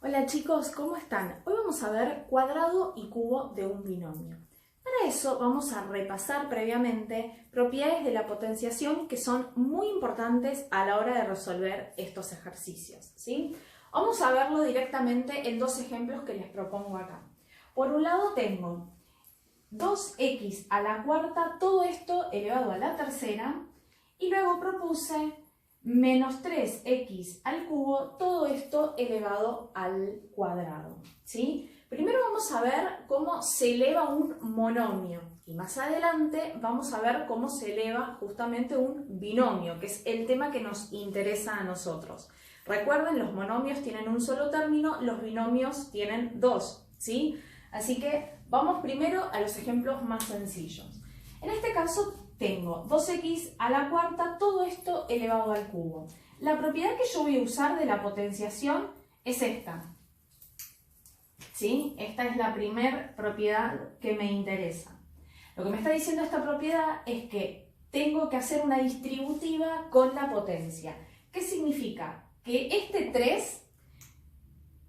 Hola chicos, ¿cómo están? Hoy vamos a ver cuadrado y cubo de un binomio. Para eso vamos a repasar previamente propiedades de la potenciación que son muy importantes a la hora de resolver estos ejercicios, ¿sí? Vamos a verlo directamente en dos ejemplos que les propongo acá. Por un lado tengo 2x a la cuarta, todo esto elevado a la tercera, y luego propuse menos 3x al cubo, todo esto elevado al cuadrado, ¿sí? Primero vamos a ver cómo se eleva un monomio y más adelante vamos a ver cómo se eleva justamente un binomio, que es el tema que nos interesa a nosotros. Recuerden, los monomios tienen un solo término, los binomios tienen dos, ¿sí? Así que vamos primero a los ejemplos más sencillos. En este caso tengo 2x a la cuarta, todo esto elevado al cubo. La propiedad que yo voy a usar de la potenciación es esta. ¿Sí? Esta es la primera propiedad que me interesa. Lo que me está diciendo esta propiedad es que tengo que hacer una distributiva con la potencia. ¿Qué significa? Que este 3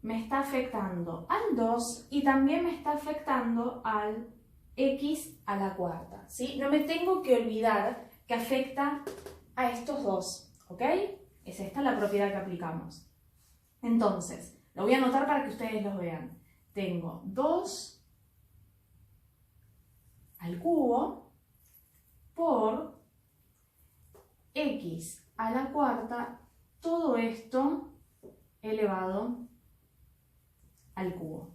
me está afectando al 2 y también me está afectando al x a la cuarta, ¿sí? No me tengo que olvidar que afecta a estos dos, ¿ok? Es esta la propiedad que aplicamos. Entonces, lo voy a anotar para que ustedes los vean. Tengo 2 al cubo por x a la cuarta, todo esto elevado al cubo.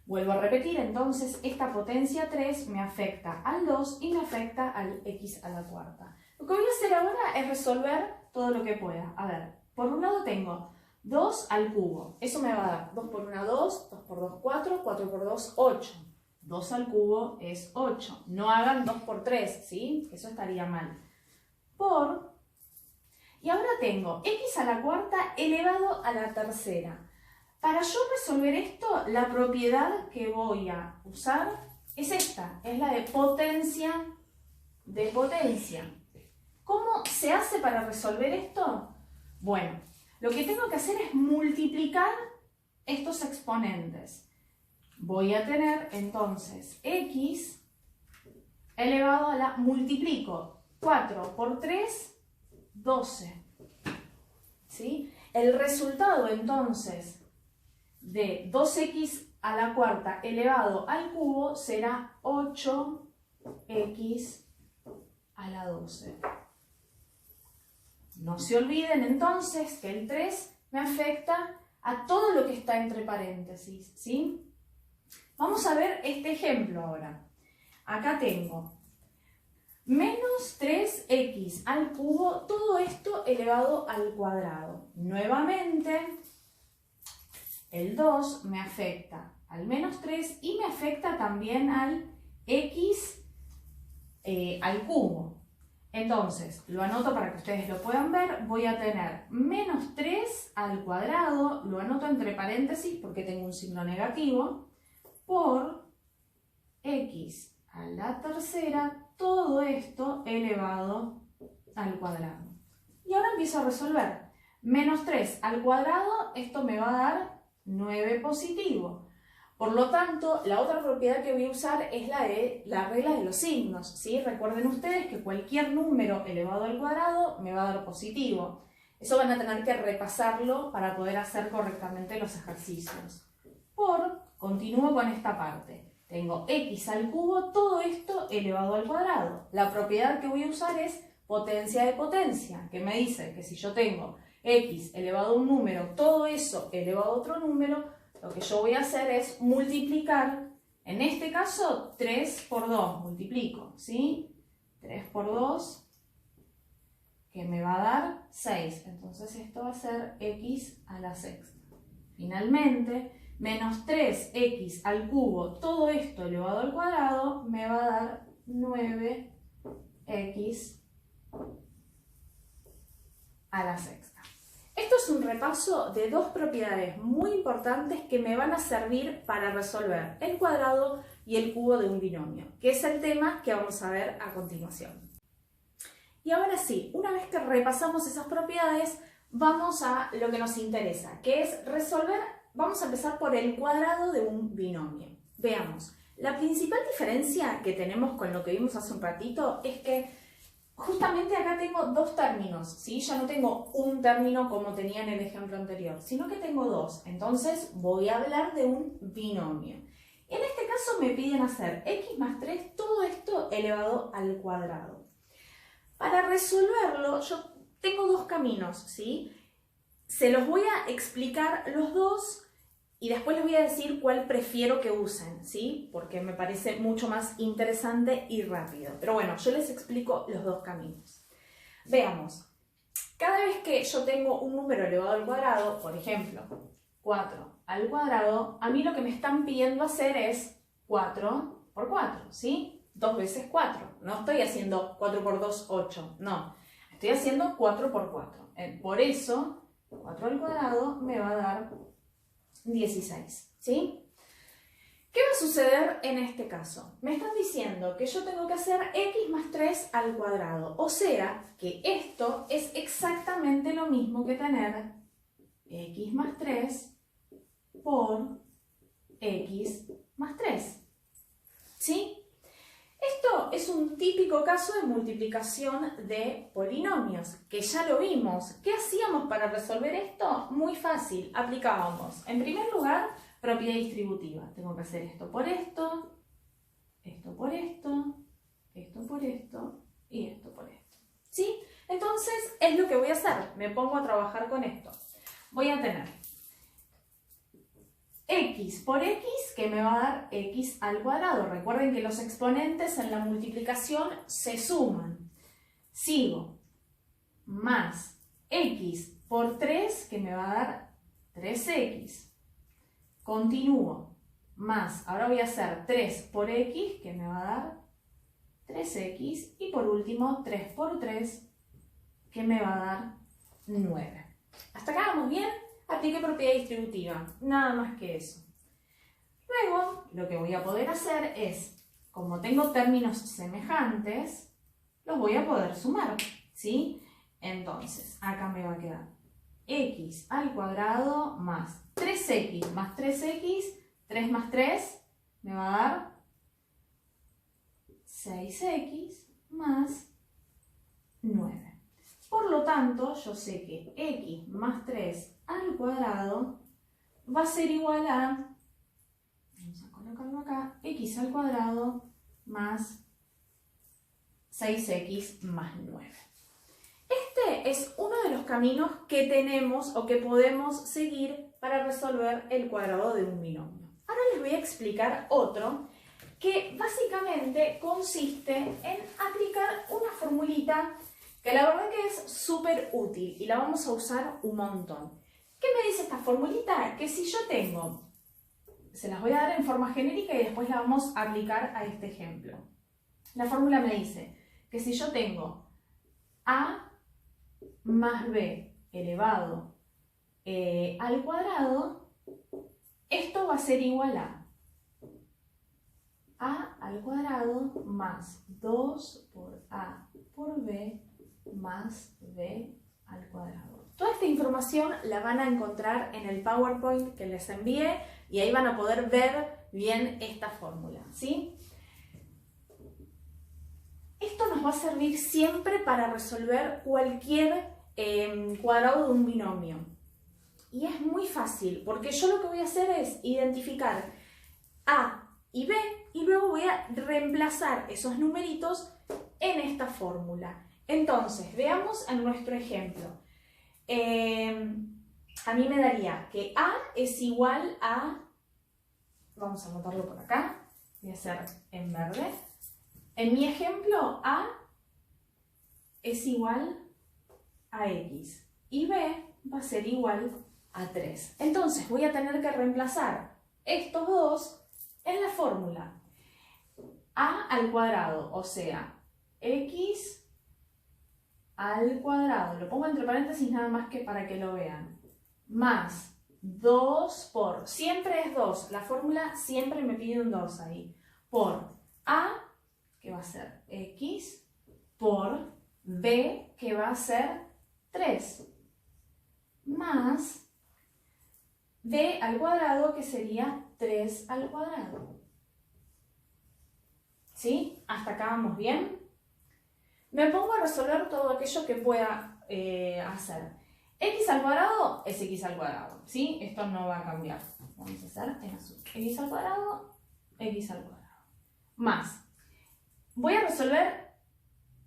Vuelvo a repetir, entonces esta potencia 3 me afecta al 2 y me afecta al x a la cuarta. Lo que voy a hacer ahora es resolver todo lo que pueda. A ver, por un lado tengo 2 al cubo. Eso me va a dar 2 por 1, 2, 2 por 2, 4, 4 por 2, 8. 2 al cubo es 8. No hagan 2 por 3, ¿sí? Eso estaría mal. Y ahora tengo x a la cuarta elevado a la tercera. Para yo resolver esto, la propiedad que voy a usar es esta, es la de potencia de potencia. ¿Cómo se hace para resolver esto? Bueno, lo que tengo que hacer es multiplicar estos exponentes. Voy a tener entonces x elevado a la, multiplico 4 por 3, 12. ¿Sí? El resultado entonces de 2x a la cuarta elevado al cubo será 8x a la 12. No se olviden entonces que el 3 me afecta a todo lo que está entre paréntesis, ¿sí? Vamos a ver este ejemplo ahora. Acá tengo menos 3x al cubo, todo esto elevado al cuadrado. Nuevamente, el 2 me afecta al menos 3 y me afecta también al x al cubo. Entonces, lo anoto para que ustedes lo puedan ver. Voy a tener menos 3 al cuadrado, lo anoto entre paréntesis porque tengo un signo negativo, por x a la tercera, todo esto elevado al cuadrado. Y ahora empiezo a resolver. Menos 3 al cuadrado, esto me va a dar 9 positivo. Por lo tanto, la otra propiedad que voy a usar es la de la regla de los signos, ¿sí? Recuerden ustedes que cualquier número elevado al cuadrado me va a dar positivo. Eso van a tener que repasarlo para poder hacer correctamente los ejercicios. Continúo con esta parte. Tengo x al cubo, todo esto elevado al cuadrado. La propiedad que voy a usar es potencia de potencia, que me dice que si yo tengo x elevado a un número, todo eso elevado a otro número, lo que yo voy a hacer es multiplicar, en este caso 3 por 2, multiplico, ¿sí? 3 por 2, que me va a dar 6, entonces esto va a ser x a la sexta. Finalmente, menos 3x al cubo, todo esto elevado al cuadrado, me va a dar 9x a la sexta. Esto es un repaso de dos propiedades muy importantes que me van a servir para resolver el cuadrado y el cubo de un binomio, que es el tema que vamos a ver a continuación. Y ahora sí, una vez que repasamos esas propiedades, vamos a lo que nos interesa, que es resolver, vamos a empezar por el cuadrado de un binomio. Veamos, la principal diferencia que tenemos con lo que vimos hace un ratito es que justamente acá tengo dos términos, ¿sí? Ya no tengo un término como tenía en el ejemplo anterior, sino que tengo dos. Entonces voy a hablar de un binomio. En este caso me piden hacer x más 3, todo esto elevado al cuadrado. Para resolverlo, yo tengo dos caminos, ¿sí? Se los voy a explicar los dos y después les voy a decir cuál prefiero que usen, ¿sí? Porque me parece mucho más interesante y rápido. Pero bueno, yo les explico los dos caminos. Veamos. Cada vez que yo tengo un número elevado al cuadrado, por ejemplo, 4 al cuadrado, a mí lo que me están pidiendo hacer es 4 por 4, ¿sí? 2 veces 4. No estoy haciendo 4 por 2, 8. No. Estoy haciendo 4 por 4. Por eso, 4 al cuadrado me va a dar 16, ¿sí? ¿Qué va a suceder en este caso? Me están diciendo que yo tengo que hacer x más 3 al cuadrado. O sea, que esto es exactamente lo mismo que tener x más 3 por x más 3, ¿sí? Esto es un típico caso de multiplicación de polinomios, que ya lo vimos. ¿Qué hacíamos para resolver esto? Muy fácil, aplicábamos, en primer lugar, propiedad distributiva. Tengo que hacer esto por esto, esto por esto, esto por esto y esto por esto, ¿sí? Entonces, es lo que voy a hacer. Me pongo a trabajar con esto. Voy a tener x por x, que me va a dar x al cuadrado. Recuerden que los exponentes en la multiplicación se suman. Sigo. Más x por 3, que me va a dar 3x. Continúo. Más, ahora voy a hacer 3 por x, que me va a dar 3x. Y por último, 3 por 3, que me va a dar 9. ¿Hasta acá vamos bien? Apliqué propiedad distributiva, nada más que eso. Luego, lo que voy a poder hacer es, como tengo términos semejantes, los voy a poder sumar, ¿sí? Entonces, acá me va a quedar x al cuadrado más 3x más 3x, 3 más 3, me va a dar 6x más 9. Por lo tanto, yo sé que x más 3 al cuadrado va a ser igual a, vamos a colocarlo acá, x al cuadrado más 6x más 9. Este es uno de los caminos que tenemos o que podemos seguir para resolver el cuadrado de un binomio. Ahora les voy a explicar otro que básicamente consiste en aplicar una formulita que la verdad que es súper útil y la vamos a usar un montón. ¿Qué me dice esta formulita? Que si yo tengo, se las voy a dar en forma genérica y después la vamos a aplicar a este ejemplo. La fórmula me dice que si yo tengo a más b elevado al cuadrado, esto va a ser igual a al cuadrado más 2 por a por b más b al cuadrado. Toda esta información la van a encontrar en el PowerPoint que les envié y ahí van a poder ver bien esta fórmula, ¿sí? Esto nos va a servir siempre para resolver cualquier cuadrado de un binomio. Y es muy fácil, porque yo lo que voy a hacer es identificar a y b y luego voy a reemplazar esos numeritos en esta fórmula. Entonces, veamos en nuestro ejemplo. A mí me daría que a es igual a, vamos a anotarlo por acá, voy a hacer en verde. En mi ejemplo, a es igual a x y b va a ser igual a 3. Entonces voy a tener que reemplazar estos dos en la fórmula. A al cuadrado, o sea, x al cuadrado, lo pongo entre paréntesis nada más que para que lo vean, más 2 por, siempre es 2, la fórmula siempre me pide un 2 ahí, por a, que va a ser x, por b, que va a ser 3. más b al cuadrado, que sería 3 al cuadrado. ¿Sí? ¿Hasta acá vamos bien? Me pongo a resolver todo aquello que pueda hacer. X al cuadrado es X al cuadrado, ¿sí? Esto no va a cambiar. Vamos a hacer en azul. X al cuadrado, X al cuadrado. Más. Voy a resolver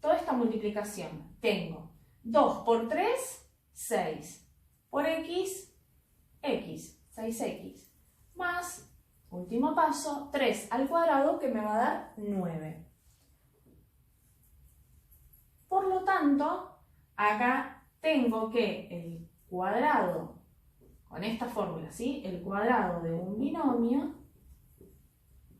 toda esta multiplicación. Tengo 2 por 3, 6. Por X, X. 6X. Más, último paso, 3 al cuadrado, que me va a dar 9. Por lo tanto, acá tengo que el cuadrado, con esta fórmula, ¿sí? El cuadrado de un binomio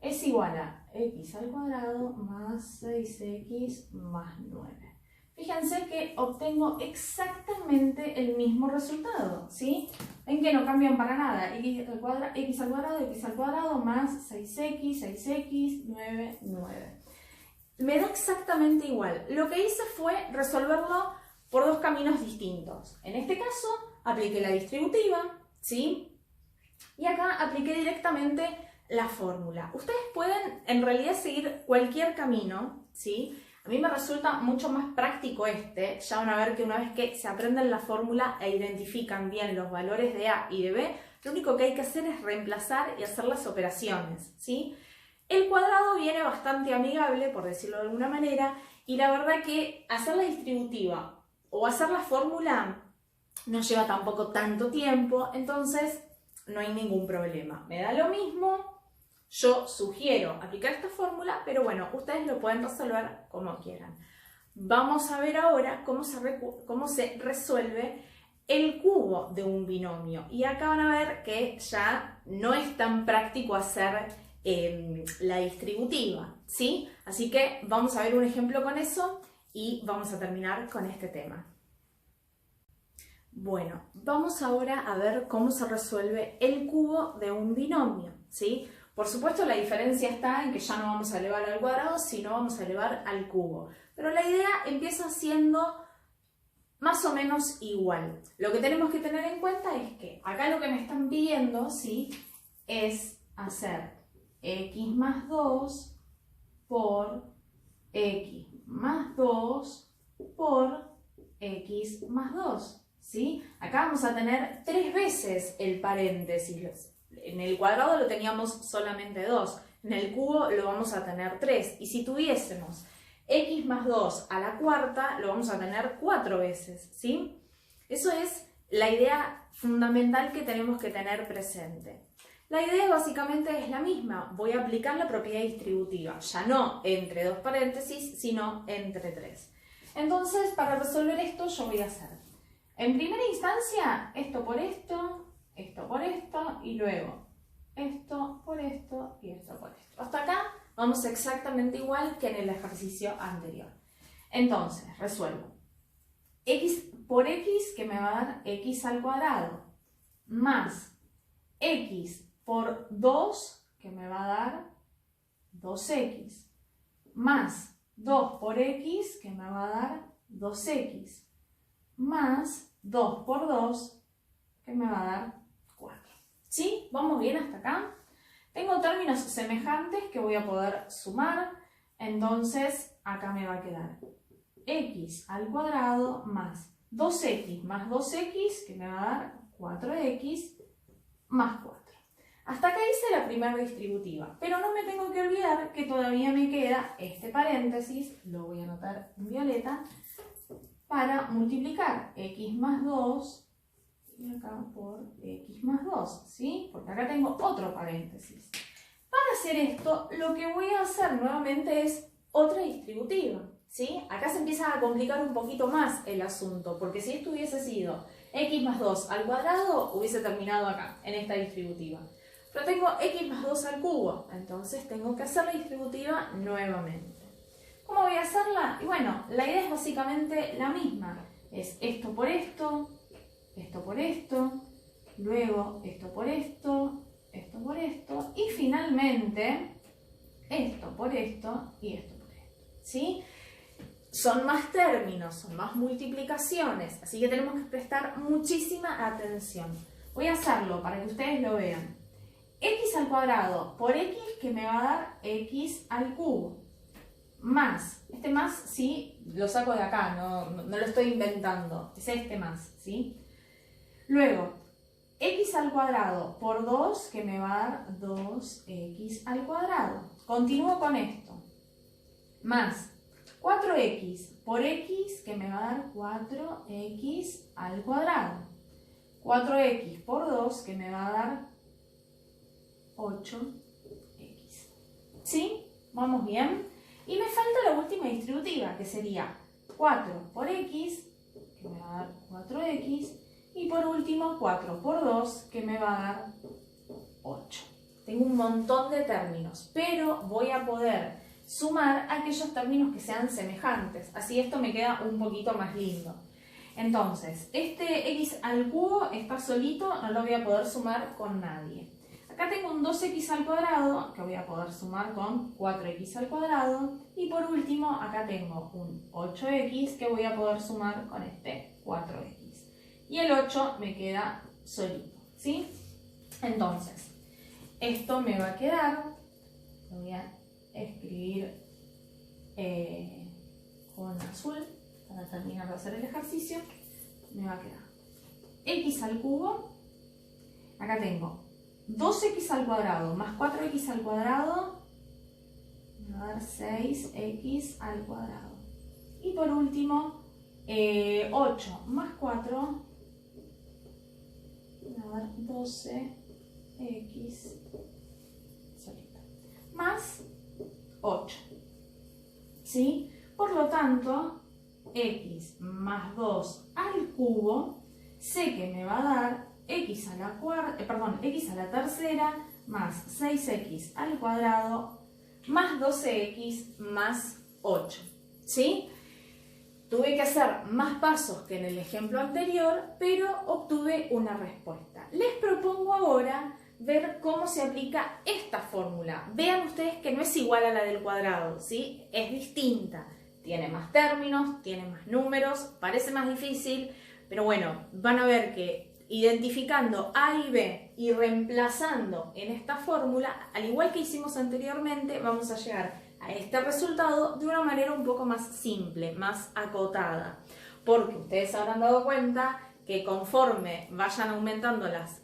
es igual a x al cuadrado más 6x más 9. Fíjense que obtengo exactamente el mismo resultado, ¿sí? Ven que no cambian para nada. X al cuadrado más 6x, 6x, 9, 9. Me da exactamente igual. Lo que hice fue resolverlo por dos caminos distintos. En este caso, apliqué la distributiva, ¿sí? Y acá apliqué directamente la fórmula. Ustedes pueden en realidad seguir cualquier camino, ¿sí? A mí me resulta mucho más práctico este. Ya van a ver que una vez que se aprenden la fórmula e identifican bien los valores de A y de B, lo único que hay que hacer es reemplazar y hacer las operaciones, ¿sí? El cuadrado viene bastante amigable, por decirlo de alguna manera, y la verdad que hacer la distributiva o hacer la fórmula no lleva tampoco tanto tiempo, entonces no hay ningún problema. Me da lo mismo. Yo sugiero aplicar esta fórmula, pero bueno, ustedes lo pueden resolver como quieran. Vamos a ver ahora cómo se resuelve el cubo de un binomio. Y acá van a ver que ya no es tan práctico hacer la distributiva, ¿sí? Así que vamos a ver un ejemplo con eso y vamos a terminar con este tema. Bueno, vamos ahora a ver cómo se resuelve el cubo de un binomio, ¿sí? Por supuesto, la diferencia está en que ya no vamos a elevar al cuadrado, sino vamos a elevar al cubo. Pero la idea empieza siendo más o menos igual. Lo que tenemos que tener en cuenta es que acá lo que me están pidiendo, ¿sí?, es hacer x más 2 por x más 2 por x más 2. ¿Sí? Acá vamos a tener 3 veces el paréntesis. En el cuadrado lo teníamos solamente 2, en el cubo lo vamos a tener 3. Y si tuviésemos x más 2 a la cuarta, lo vamos a tener 4 veces. ¿Sí? Eso es la idea fundamental que tenemos que tener presente. La idea básicamente es la misma. Voy a aplicar la propiedad distributiva, ya no entre 2 paréntesis, sino entre 3. Entonces, para resolver esto, yo voy a hacer, en primera instancia, esto por esto y luego esto por esto y esto por esto. Hasta acá vamos exactamente igual que en el ejercicio anterior. Entonces, resuelvo. X por x, que me va a dar x al cuadrado, más x por 2, que me va a dar 2x, más 2 por x, que me va a dar 2x, más 2 por 2, que me va a dar 4. ¿Sí? ¿Vamos bien hasta acá? Tengo términos semejantes que voy a poder sumar, entonces acá me va a quedar x al cuadrado más 2x más 2x, que me va a dar 4x más 4. Hasta acá hice la primera distributiva, pero no me tengo que olvidar que todavía me queda este paréntesis, lo voy a anotar en violeta, para multiplicar x más 2 y acá por x más 2, ¿sí? Porque acá tengo otro paréntesis. Para hacer esto, lo que voy a hacer nuevamente es otra distributiva, ¿sí? Acá se empieza a complicar un poquito más el asunto, porque si esto hubiese sido x más 2 al cuadrado, hubiese terminado acá, en esta distributiva. Pero tengo x más 2 al cubo, entonces tengo que hacer la distributiva nuevamente. ¿Cómo voy a hacerla? Y bueno, la idea es básicamente la misma. Es esto por esto, esto por esto, luego esto por esto, esto por esto, y finalmente esto por esto y esto por esto, ¿sí? Son más términos, son más multiplicaciones, así que tenemos que prestar muchísima atención. Voy a hacerlo para que ustedes lo vean. X al cuadrado por X que me va a dar X al cubo. Más, este más sí lo saco de acá, no lo estoy inventando, es este más, ¿sí? Luego, X al cuadrado por 2 que me va a dar 2X al cuadrado. Continúo con esto. Más 4X por X que me va a dar 4X al cuadrado. 4X por 2 que me va a dar 8X. ¿Sí? ¿Vamos bien? Y me falta la última distributiva, que sería 4 por X, que me va a dar 4X. Y por último, 4 por 2, que me va a dar 8. Tengo un montón de términos, pero voy a poder sumar aquellos términos que sean semejantes. Así esto me queda un poquito más lindo. Entonces, este x al cubo está solito, no lo voy a poder sumar con nadie. Acá tengo un 2x al cuadrado, que voy a poder sumar con 4x al cuadrado. Y por último, acá tengo un 8x que voy a poder sumar con este 4x. Y el 8 me queda solito, ¿sí? Entonces, esto me va a quedar, lo voy a escribir con azul para terminar de hacer el ejercicio, me va a quedar x al cubo, acá tengo 2x al cuadrado más 4x al cuadrado, me va a dar 6x al cuadrado. Y por último, 8 más 4, me va a dar 12x solito, más 8, ¿sí? Por lo tanto, x más 2 al cubo, sé que me va a dar x a la x a la tercera más 6x al cuadrado más 12x más 8, ¿sí? Tuve que hacer más pasos que en el ejemplo anterior, pero obtuve una respuesta. Les propongo ahora ver cómo se aplica esta fórmula. Vean ustedes que no es igual a la del cuadrado, ¿sí? Es distinta. Tiene más términos, tiene más números, parece más difícil, pero bueno, van a ver que identificando A y B y reemplazando en esta fórmula, al igual que hicimos anteriormente, vamos a llegar a este resultado de una manera un poco más simple, más acotada, porque ustedes habrán dado cuenta que conforme vayan aumentando las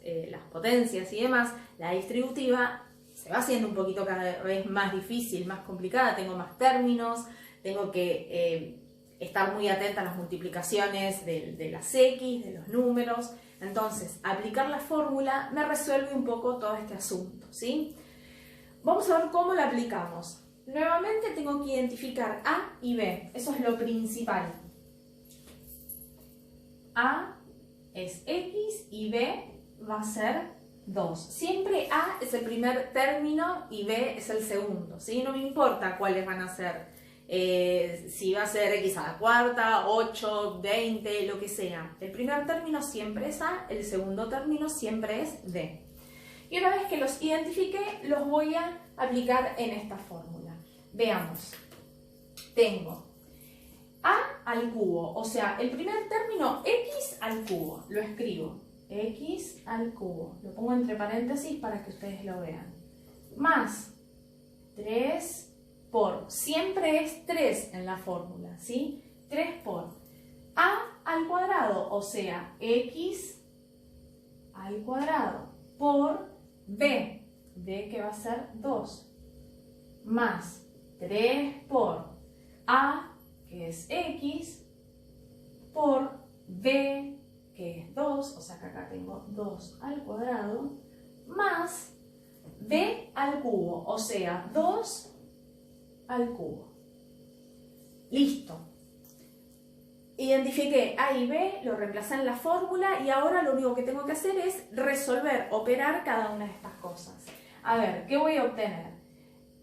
potencias y demás, la distributiva se va haciendo un poquito cada vez más difícil, más complicada, tengo más términos, tengo que estar muy atenta a las multiplicaciones de las X, de los números. Entonces, aplicar la fórmula me resuelve un poco todo este asunto, ¿sí? Vamos a ver cómo la aplicamos. Nuevamente tengo que identificar A y B, eso es lo principal. A es X y B va a ser 2. Siempre A es el primer término y B es el segundo, ¿sí? No me importa cuáles van a ser. Si va a ser x a la cuarta, 8, 20, lo que sea. El primer término siempre es A, el segundo término siempre es D. Y una vez que los identifique, los voy a aplicar en esta fórmula. Veamos. Tengo A al cubo, o sea, el primer término x al cubo. Lo escribo. X al cubo. Lo pongo entre paréntesis para que ustedes lo vean. Más 3 por, siempre es 3 en la fórmula, ¿sí? 3 por A al cuadrado, o sea, X al cuadrado, por B, B que va a ser 2, más 3 por A, que es X, por B, que es 2, o sea que acá tengo 2 al cuadrado, más B al cubo, o sea, 2 al cubo. Listo. Identifiqué A y B, lo reemplacé en la fórmula y ahora lo único que tengo que hacer es resolver, operar cada una de estas cosas. A ver, ¿qué voy a obtener?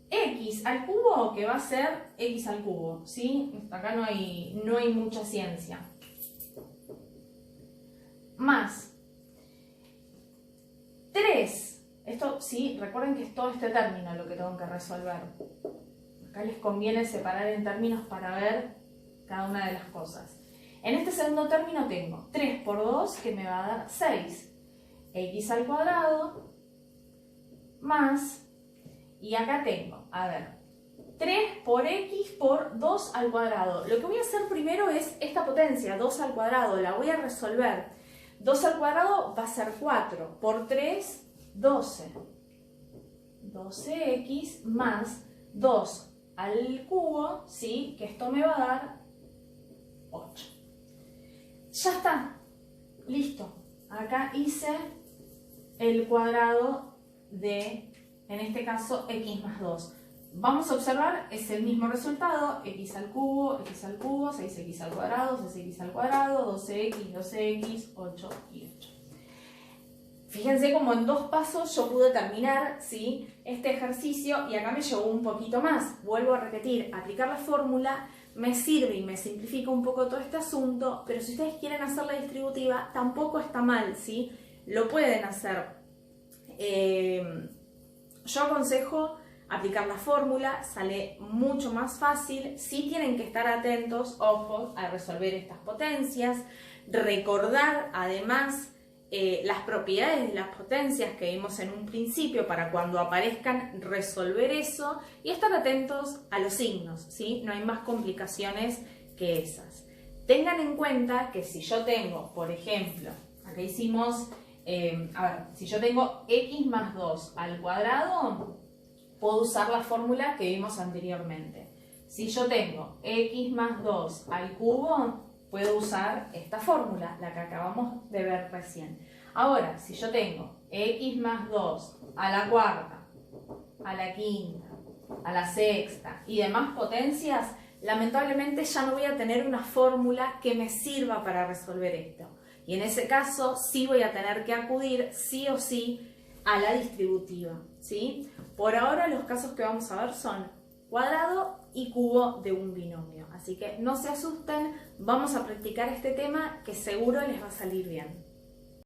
X al cubo, que va a ser X al cubo, ¿sí? Acá no hay mucha ciencia. Más 3. Esto, sí, recuerden que es todo este término lo que tengo que resolver. Acá les conviene separar en términos para ver cada una de las cosas. En este segundo término tengo 3 por 2 que me va a dar 6. X al cuadrado más, y acá tengo, a ver, 3 por x por 2 al cuadrado. Lo que voy a hacer primero es esta potencia, 2 al cuadrado, la voy a resolver. 2 al cuadrado va a ser 4, por 3, 12. 12x más 2 al cubo, ¿sí? Que esto me va a dar 8. Ya está, listo. Acá hice el cuadrado de, en este caso, x más 2. Vamos a observar, es el mismo resultado, x al cubo, 6x al cuadrado, 6x al cuadrado, 12x, 12x, 8 y 8. Fíjense como en 2 pasos yo pude terminar, ¿sí?, este ejercicio y acá me llevó un poquito más. Vuelvo a repetir, aplicar la fórmula me sirve y me simplifica un poco todo este asunto, pero si ustedes quieren hacer la distributiva tampoco está mal, ¿sí? Lo pueden hacer. Yo aconsejo aplicar la fórmula, sale mucho más fácil. Sí tienen que estar atentos, ojo, a resolver estas potencias, recordar además las propiedades de las potencias que vimos en un principio para cuando aparezcan resolver eso y estar atentos a los signos, ¿sí? No hay más complicaciones que esas. Tengan en cuenta que si yo tengo, por ejemplo, acá hicimos, si yo tengo x más 2 al cuadrado, puedo usar la fórmula que vimos anteriormente. Si yo tengo x más 2 al cubo, puedo usar esta fórmula, la que acabamos de ver recién. Ahora, si yo tengo x más 2 a la cuarta, a la quinta, a la sexta y demás potencias, lamentablemente ya no voy a tener una fórmula que me sirva para resolver esto. Y en ese caso sí voy a tener que acudir sí o sí a la distributiva, ¿sí? Por ahora los casos que vamos a ver son cuadrado y cubo de un binomio. Así que no se asusten, vamos a practicar este tema que seguro les va a salir bien.